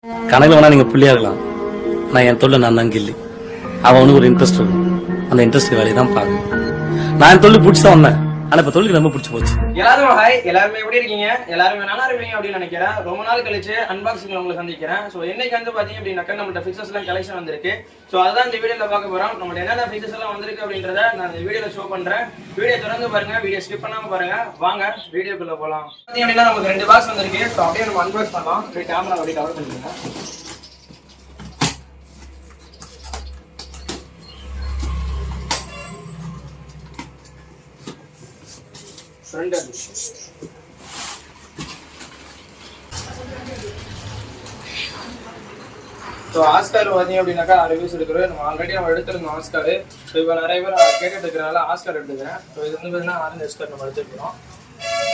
கணக்கு வேணா நீங்க புள்ளியா இருக்கலாம். நான் என் தொழில் நான் தான் கில்லி. அவனுக்கு ஒரு இன்ட்ரெஸ்ட் இருக்கும். அந்த இன்ட்ரெஸ்ட் வேலையை தான் பார்க்கணும். நான் என் தொழில் பிடிச்சதான் வந்தேன். ஆனா இப்ப தொழில் ரொம்ப பிடிச்சி போச்சு. எல்லாரும் ஹாய், எல்லாருமே எப்படி இருக்கீங்க? எல்லாருமே நல்லா இருப்பீங்க அப்படின்னு நினைக்கிறேன். ரொம்ப நாள் கழிச்சு அன்பாக்சிங் உங்களை சந்திக்கிறேன். ஸோ இன்னைக்கு வந்து பாத்தீங்க அப்படின்னாக்கா நம்மள்ட்ட ஃபிக்சர்ஸ் எல்லாம் கலெக்ஷன் வந்திருக்கு. ஸோ அதான் இந்த வீடியோல பார்க்க போறோம். நம்மள்ட்ட என்னென்ன ஃபிக்சர்ஸ் எல்லாம் வந்திருக்கு அப்படின்றத நான் இந்த வீடியோல ஷோ பண்றேன். வீடியோ தொடர்ந்து பாருங்க, வீடியோ ஸ்கிப் பண்ணாம பாருங்க. வாங்க வீடியோக்குள்ள போலாம். பாத்தீங்க அப்படின்னா நமக்கு 2 பாக்ஸ் வந்திருக்கு. ஸோ அப்படியே நம்ம அன்பாக்ஸ் பண்ணலாம். அப்படியே கேமரா அப்படியே கவர் பண்ணிக்கோங்க. ஸோ ஆஸ்கார் பார்த்தீங்க அப்படின்னாக்கா ரிவ்யூஸ் எடுக்கிறோம். நம்ம ஆல்ரெடி எடுத்துருந்தோம் ஆஸ்கார். ஸோ இப்போ நிறைய பேர் கேட்டுட்டு இருக்கிறனால ஆஸ்கார் எடுத்துக்கிறேன். ஸோ இது வந்து பார்த்தீங்கன்னா ஆரஞ்சு ஆஸ்கார் நம்ம எடுத்துக்கிறோம்.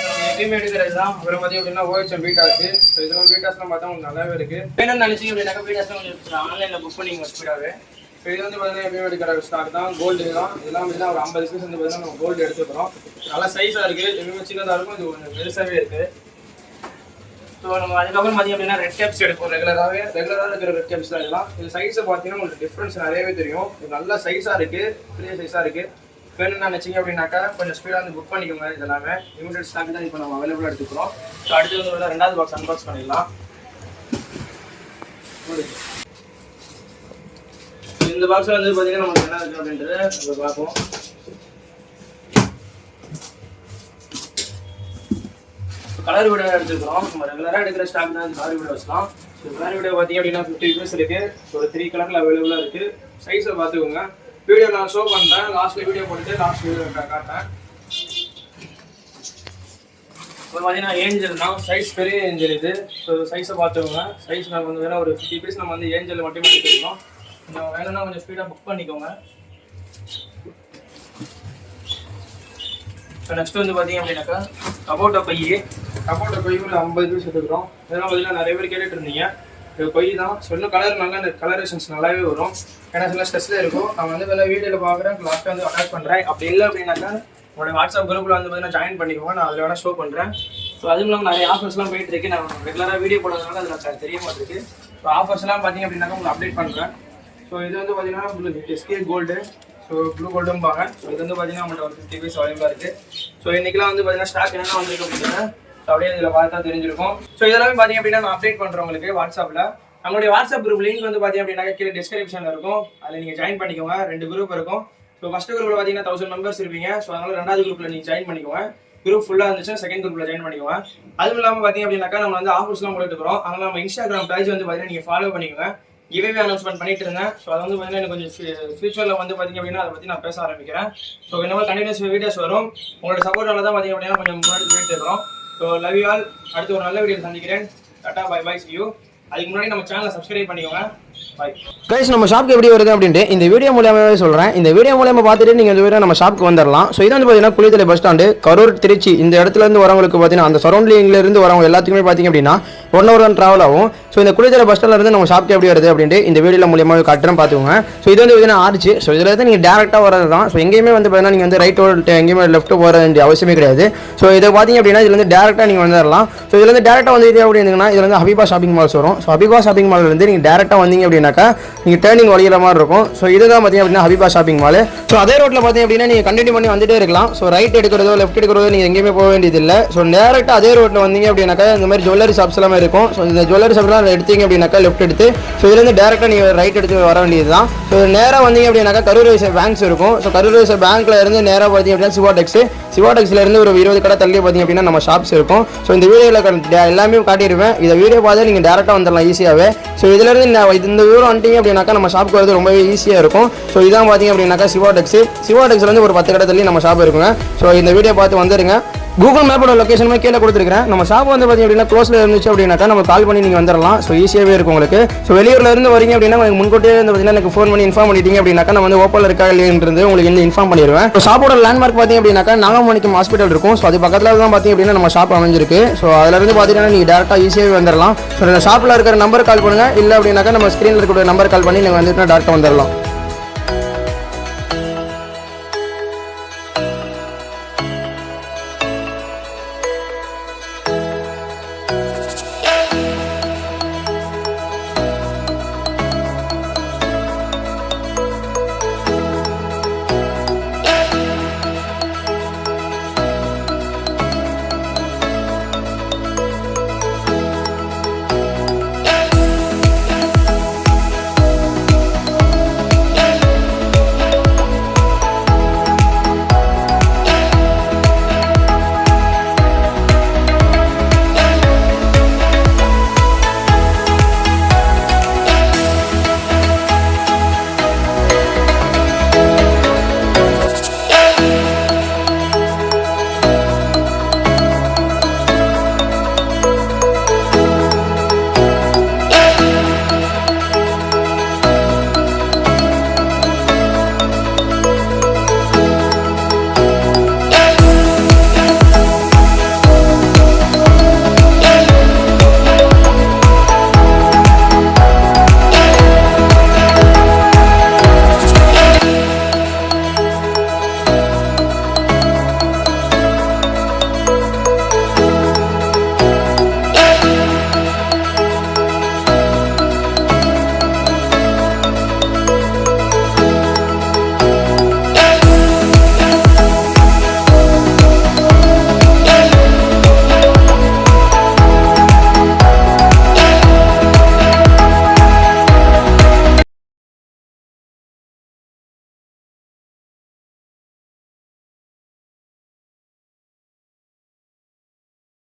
நம்ம எப்பயுமே எடுக்கிறது தான். அப்புறம் பார்த்தீங்க அப்படின்னா OHM பீட்டாஸ். ஸோ இதெல்லாம் பீட்டாஸ்லாம் பார்த்தா உங்களுக்கு நல்லாவே இருக்குது. வேணும்னு நினச்சிங்க அப்படின்னாக்கா பீட்டாஸ்லாம் கொஞ்சம் ஆன்லைனில் புக் பண்ணிங்க ஸ்பீடாகவே. ஸோ இது வந்து பார்த்தீங்கன்னா எப்பயுமே எடுக்கிற ஸ்டாக் தான். கோல்டு தான். இதெல்லாம் பார்த்தீங்கன்னா ஒரு 50 பீஸ் வந்து பார்த்தீங்கன்னா நம்ம கோல்டு எடுத்துக்கிறோம். நல்லா சைஸாக இருக்குது. எப்பயுமே சின்னதாக இருக்கும். இது கொஞ்சம் பெருசாகவே இருக்குது. ஸோ நம்ம அதுக்கப்புறம் பார்த்தீங்க அப்படின்னா ரெட் கேப்ஸ் எடுப்போம். ரெகுலராக இருக்கிற ரெட் கேப்ஸ் தான் இதெல்லாம். இது சைஸை பார்த்தீங்கன்னா உங்களுக்கு டிஃப்ரென்ஸ் நிறையவே தெரியும். இது நல்ல சைஸாக இருக்குது, பெரிய சைஸாக இருக்குது. வேணும்னு நினச்சிங்க அப்படின்னாக்கா கொஞ்சம் ஸ்பீடாக வந்து புக் பண்ணிக்கோங்க. இது எல்லாமே லிமிடெட் ஸ்டாக் தான் இப்போ நம்ம அவைலபிளாக எடுத்துக்கிறோம். ஸோ அடுத்து வந்து 2வது பாக்ஸ் அன்பாக்ஸ் பண்ணிடலாம். இந்த பாக்ஸில் வந்து பார்த்தீங்கன்னா நமக்கு என்ன இருக்குது அப்படின்றத நம்ம பார்ப்போம். கலர் வீடியோ எடுத்துக்கிறோம். நம்ம ரெகுலராக எடுக்கிற ஸ்டாக் தான் கலர் வீடியோ வச்சுக்கலாம். ஸோ கலர் வீடியோ பார்த்தீங்க அப்படின்னா 50 பீஸ் இருக்குது. ஒரு 3 கலரில் அவைலபிளாக இருக்குது. சைஸை பார்த்துக்கோங்க. வீடியோ நான் ஷோ பண்ணுறேன். லாஸ்ட்டில் வீடியோ போட்டுட்டு லாஸ்ட் வீடியோ காட்டுறேன். இப்போ பார்த்தீங்கன்னா ஏஞ்சல் தான். சைஸ் பெரிய ஏஞ்சல் இது. ஸோ சைஸை பார்த்துக்கோங்க. சைஸ் நம்ம வந்து வேணால் ஒரு 50 பீஸ் நம்ம வந்து ஏஞ்சல் மட்டுமே எடுத்துக்கிறோம். கொஞ்சம் வேணும்னா கொஞ்சம் ஸ்பீடாக புக் பண்ணிக்கோங்க. ஸோ நெக்ஸ்ட் வந்து பார்த்தீங்க அப்படின்னாக்கா கபோட்டா பை ஒரு 50 பீஸ் எடுத்துக்கிறோம். இதெல்லாம் பார்த்தீங்கன்னா நிறைய பேர் கேட்டுட்டு இருந்தீங்க. இது பை தான். ஸோ இன்னும் கலர் நல்லா இந்த கலரேஷன்ஸ் நல்லாவே வரும். ஏன்னா சில ஸ்ட்ரெஸ்ஸில் இருக்கும். நான் வந்து வேலை வீடியோவில் பார்க்குறேன், லாஸ்ட்டாக வந்து அட்டாச் பண்ணுறேன். அப்படி இல்லை அப்படின்னாக்கா உங்களோட வாட்ஸ்அப் குரூப்பில் வந்து பார்த்தீங்கன்னா ஜாயின் பண்ணிக்கோங்க. நான் அதில் வேணால் ஷோ பண்ணுறேன். ஸோ அதுவும் இல்லாமல் நிறைய ஆஃபர்ஸ்லாம் போயிட்டு இருக்கு. நான் ரெகுலராக வீடியோ போடுறதுனால அதில் தெரிய மாட்டேருக்கு. ஸோ ஆஃபர்ஸ்லாம் பார்த்தீங்க அப்படின்னாக்கா உங்களுக்கு அப்டேட் பண்ணுறேன். ஸோ இது வந்து பார்த்தீங்கன்னா உங்களுக்கு SK கோல்டு. ஸோ ப்ளூ கோல்டும்பாங்க. ஸோ இது வந்து பார்த்தீங்கன்னா நம்மள்ட்ட ஒரு 50 பீஸ் அவைலபிளாக இருக்குது. ஸோ இன்றைக்கெலாம் வந்து பார்த்தீங்கன்னா ஸ்டாக் என்னென்ன வந்திருக்கு அப்படின்னா அப்படியே இதில் பார்த்தா தெரிஞ்சிருக்கும். ஸோ இதெல்லாமே பார்த்தீங்க அப்படின்னா நான் அப்டேட் பண்ணுறேன் உங்களுக்கு வாட்ஸ்அப்பில். நம்மளுடைய வாட்ஸ்அப் குரூப் லிங்க் வந்து பார்த்தீங்க அப்படின்னா கீழே டிஸ்கிரிப்ஷனில் இருக்கும். அதில் நீங்கள் ஜாயின் பண்ணிக்கோங்க. 2 குரூப் இருக்கும். ஸோ ஃபஸ்ட்டு குரூப்பில் பார்த்தீங்கன்னா 1000 மெம்பர்ஸ் இருப்பீங்க. ஸோ அதனால் 2வது குரூப்பில் நீங்கள் ஜாயின் பண்ணிக்கோங்க. குரூப் ஃபுல்லாக இருந்துச்சுன்னா 2nd குரூப்பில் ஜாயின் பண்ணிக்கோங்க. அதுவும் இல்லாமல் பார்த்தீங்க அப்படின்னாக்கா நம்ம வந்து ஆஃபர்ஸ்லாம் போட்டுக்கிறோம். அதனால் நம்ம இன்ஸ்டாகிராம் பேஜ் வந்து பார்த்தீங்கன்னா நீங்கள் ஃபாலோ பண்ணிக்கோங்க. கிவ்அவே அனௌன்ஸ்மெண்ட் பண்ணிட்டு இருந்தேன். ஸோ அது வந்து பார்த்தீங்கன்னா எனக்கு கொஞ்சம் ஃபியூச்சரில் வந்து பார்த்தீங்க அப்படின்னா அதை பற்றி நான் பேச ஆரம்பிக்கிறேன். ஸோ இந்த மாதிரி கண்டினியூஸ் வீடியோஸ் வரும். உங்களோட சப்போர்ட்டால தான் பார்த்தீங்க அப்படின்னா கொஞ்சம் முன்னாடி போயிட்டு இருக்கிறோம். So love you all. அடுத்து ஒரு நல்ல வீடியோ சந்திக்கிறேன். டாடா பை பை see you. அதுக்கு முன்னாடி நம்ம சேனலை சப்ஸ்கிரைப் பண்ணிக்கோங்க. Bye guys. நம்ம ஷாப்க்கு எப்படி வருது அப்படின்ட்டு இந்த வீடியோ மூலமாகவே சொல்கிறேன். இந்த வீடியோ மூலமாக பார்த்துட்டு நீங்கள் இந்த வீடியோ நம்ம ஷாப்க்கு வந்துடலாம். ஸோ இது வந்து பார்த்தீங்கன்னா குளித்தலை பஸ் ஸ்டாண்டு, கரூர், திருச்சி இந்த இடத்துலேருந்து வரவங்களுக்கு பார்த்தீங்கன்னா அந்த சரௌண்டிங்லேருந்து வரவங்க எல்லாத்துக்குமே பார்த்தீங்க அப்படின்னா 1 hour தான் ட்ராவல் ஆகும். ஸோ இந்த குளித்தலை பஸ் ஸ்டாண்ட்லேருந்து நம்ம ஷாப்க்கு எப்படி வருது அப்படின்ட்டு இந்த வீடியோ மூலமாக காட்டுறேன் பார்த்துக்கோங்க. ஸோ இது வந்து பார்த்தீங்கன்னா ஆர்ச்சு. ஸோ இதில் வந்து நீங்கள் டேரெக்டாக வரது தான். ஸோ எங்கேயுமே வந்து பார்த்தீங்கன்னா நீங்கள் வந்து ரைட்டோ எங்கேயுமே லெஃப்ட்டோ போகிற வேண்டிய அவசியமே கிடையாது. ஸோ இதை பார்த்தீங்க அப்படின்னா இதில் வந்து டேரெக்டாக நீங்கள் வந்துடலாம். ஸோ இதில் வந்து டேரெக்டாக வந்து இது அப்படின்னா இதில் வந்து ஹபீபா ஷாப்பிங் மால்ஸ் வரும். ஸோ ஹபீபா ஷாப்பிங் மால் வந்து நீங்கள் டேரெக்டாக வந்தீங்க அப்படின்னாக்கா நீங்கள் டேர்னிங் வழிகிற மாதிரி இருக்கும். ஸோ இதுதான் பார்த்தீங்க அப்படின்னா ஹபீபா ஷாப்பிங் மால். ஸோ அதே ரோட்டில் பார்த்தீங்க அப்படின்னா நீங்கள் கண்டினியூ பண்ணி வந்துட்டே இருக்கலாம். ஸோ ரைட் எடுக்கிறதோ லெஃப்ட் எடுக்கிறதோ நீங்கள் எங்கேயுமே போக வேண்டியதில்லை. ஸோ டேரெக்டாக அதே ரோட்டில் வந்தீங்க அப்படின்னாக்கா இந்த மாதிரி ஜுவல்லரி ஷாப்ஸ் எல்லாமே இருக்கும். ஸோ இந்த ஜுவல்லரி ஷாப்லாம் எடுத்தீங்க அப்படின்னாக்கா லெஃப்ட் எடுத்து ஸோ இதுலேருந்து டேரெக்டாக நீங்கள் ரைட் எடுத்து வர வேண்டியது தான். ஸோ நேராக வந்தீங்க அப்படின்னாக்கா கரூர் வைசர் பேங்க்ஸ் இருக்கும். ஸோ கரூர் வைசர் பேங்க்கில் இருந்து நேராக பார்த்தீங்க அப்படின்னா சிவாடெக்ஸில் இருந்து ஒரு 20 கடை தள்ளி பார்த்தீங்க அப்படின்னா நம்ம ஷாப்ஸ் இருக்கும். ஸோ இந்த வீடியோவில் எல்லாமே காட்டிடுவேன். இதை வீடியோ பார்த்து நீங்கள் டேரெக்டாக வந்துடலாம் ஈஸியாகவே. ஸோ இதிலேருந்து இந்த ஊரம் வந்துட்டீங்க அப்படின்னாக்கா நம்ம ஷாப்புக்கு வரது ரொம்பவே ஈஸியாக இருக்கும். ஸோ இதான் பார்த்தீங்க அப்படின்னாக்கா சிவாடெக்ஸ்லேருந்து ஒரு 10 கடை தள்ளி நம்ம ஷாப் இருக்குங்க. ஸோ இந்த வீடியோ பார்த்து வந்துடுங்க. கூகுள் மேப்போட லொக்கேஷனுமே கீழே கொடுத்துருக்கேன். நம்ம ஷாப் வந்து பார்த்தீங்க அப்படின்னா க்ளோஸில் இருந்துச்சு அப்படின்னாக்கா நம்ம கால் பண்ணி நீங்கள் வந்துடலாம். ஸோ ஈஸியாகவே இருக்கும் உங்களுக்கு. ஸோ வெளியூரில் இருந்து வரீங்க அப்படின்னா உங்களுக்கு முன்கூட்டியே வந்து பார்த்தீங்கன்னா எனக்கு ஃபோன் பண்ணி இன்ஃபார்ம் பண்ணிட்டீங்க அப்படின்னாக்கா நான் வந்து ஓப்பனில் இருக்கா இல்லைன்றது உங்களுக்கு வந்து இன்ஃபார்ம் பண்ணிடுவேன். ஸோ ஷாப்போட லேண்ட்மார்க் பார்த்தீங்க அப்படின்னாக்கா நாகமணிக்கம் ஹாஸ்பிட்டல் இருக்கும். ஸோ அது பக்கத்தில் தான் பார்த்தீங்க அப்படின்னா நம்ம ஷாப் அமைஞ்சிருக்கு. ஸோ அதிலிருந்து பார்த்தீங்கன்னா நீங்கள் டேரெக்டாக ஈஸியாகவே வந்துடலாம். ஸோ இந்த ஷாப்பில் இருக்கிற நம்பர் கால் பண்ணுங்கள். இல்லை அப்படின்னாக்கா நம்ம ஸ்க்ரீனில் இருக்கிற நம்பர் கால் பண்ணி நீங்கள் வந்துட்டு டேரெக்டாக வந்துடலாம்.